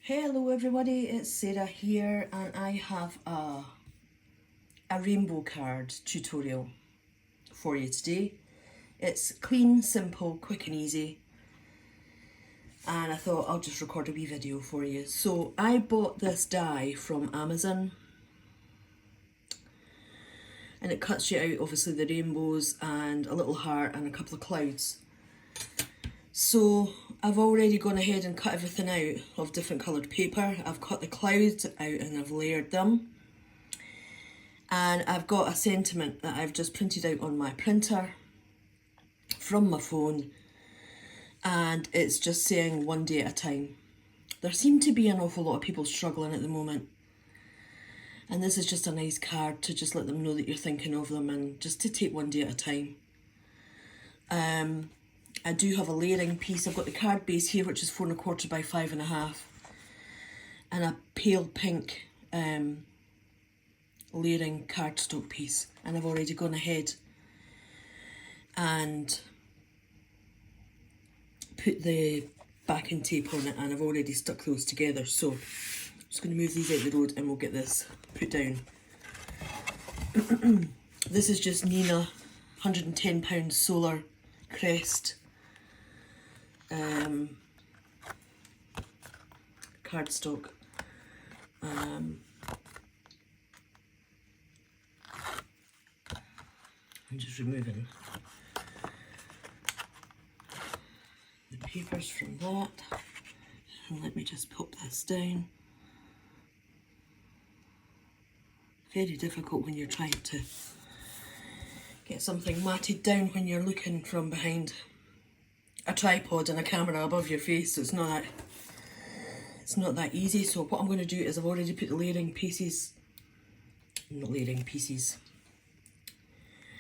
Hello everybody, it's Sarah here and I have a rainbow card tutorial for you today. It's clean, simple, quick and easy, and I thought I'll just record a wee video for you. So I bought this die from Amazon and it cuts you out obviously the rainbows and a little heart and a couple of clouds. So I've already gone ahead and cut everything out of different coloured paper. I've cut the clouds out and I've layered them. And I've got a sentiment that I've just printed out on my printer from my phone. And it's just saying one day at a time. There seem to be an awful lot of people struggling at the moment. And this is just a nice card to just let them know that you're thinking of them and just to take one day at a time. I do have a layering piece. I've got the card base here, which is 4 1/4 by 5 1/2, and a pale pink layering cardstock piece. And I've already gone ahead and put the backing tape on it, and I've already stuck those together. So I'm just going to move these out the road and we'll get this put down. This is just Neenah £110 solar crest cardstock. I'm just removing the papers from that, and let me just pop this down. Very difficult when you're trying to get something matted down when you're looking from behind a tripod and a camera above your face, so it's not that easy. So what I'm going to do is I've already put the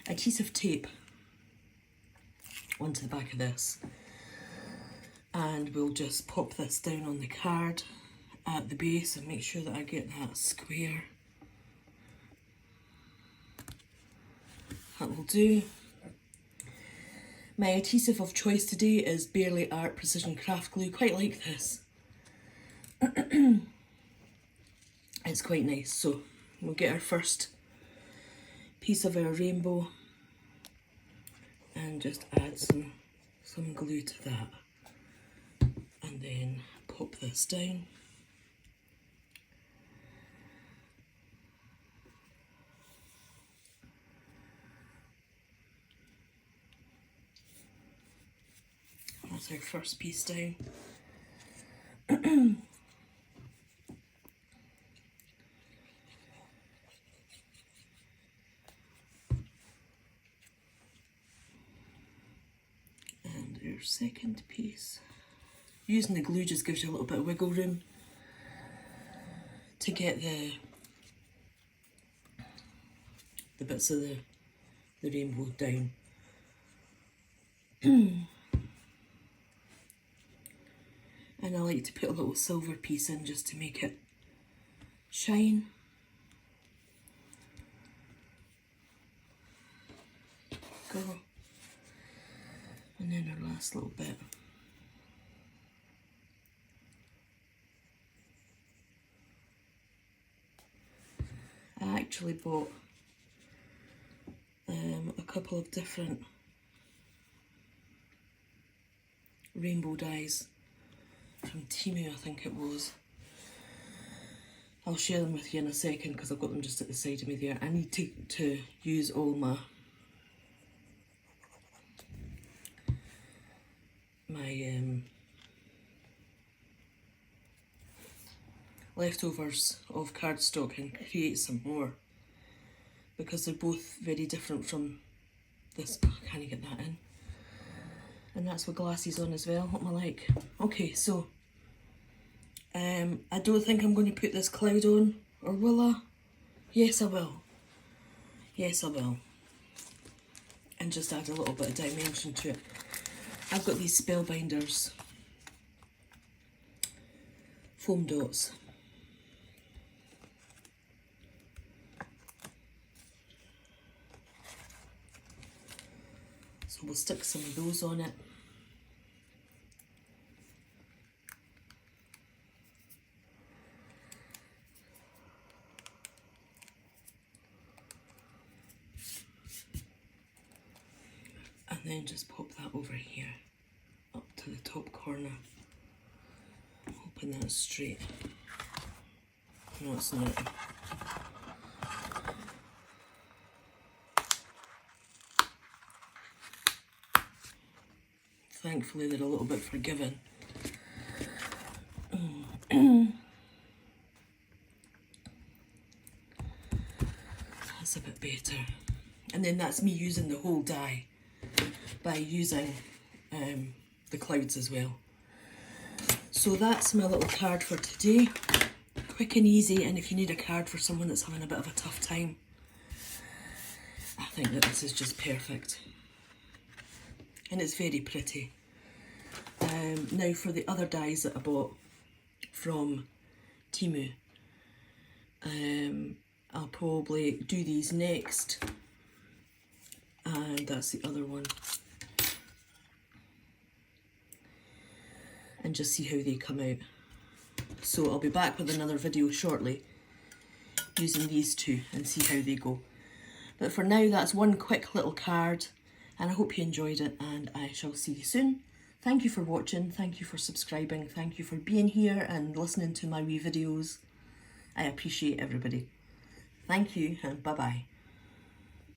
adhesive tape onto the back of this, and we'll just pop this down on the card at the base and make sure that I get that square. That will do. My adhesive of choice today is Bearly Art Precision Craft Glue. Quite like this. It's quite nice. So we'll get our first piece of our rainbow and just add some glue to that, and then pop this down. That's our first piece down. And our second piece. Using the glue just gives you a little bit of wiggle room to get the bits of the rainbow down. And I like to put a little silver piece in just to make it shine. Go. And then our last little bit. I actually bought a couple of different rainbow dies from Temu, I think it was. I'll share them with you in a second because I've got them just at the side of me there. I need to use all my leftovers of cardstock and create some more, because they're both very different from this. Oh, I can't get that in. And that's with glasses on as well, what am I like? Okay, so I don't think I'm going to put this cloud on, or will I? Yes, I will. Yes, I will. And just add a little bit of dimension to it. I've got these Spellbinders foam dots. So we'll stick some of those on it. then just pop that over here, up to the top corner. Hoping that's straight. No, it's not. Thankfully they're a little bit forgiving. That's a bit better. And then that's me using the whole die by using the clouds as well. So that's my little card for today. Quick and easy, and if you need a card for someone that's having a bit of a tough time, I think that this is just perfect. And it's very pretty. Now for the other dies that I bought from Temu, I'll probably do these next, and that's the other one, and just see how they come out. So I'll be back with another video shortly using these two and see how they go. But for now, that's one quick little card, and I hope you enjoyed it, and I shall see you soon. Thank you for watching, thank you for subscribing, thank you for being here and listening to my wee videos. I appreciate everybody. Thank you, and bye-bye.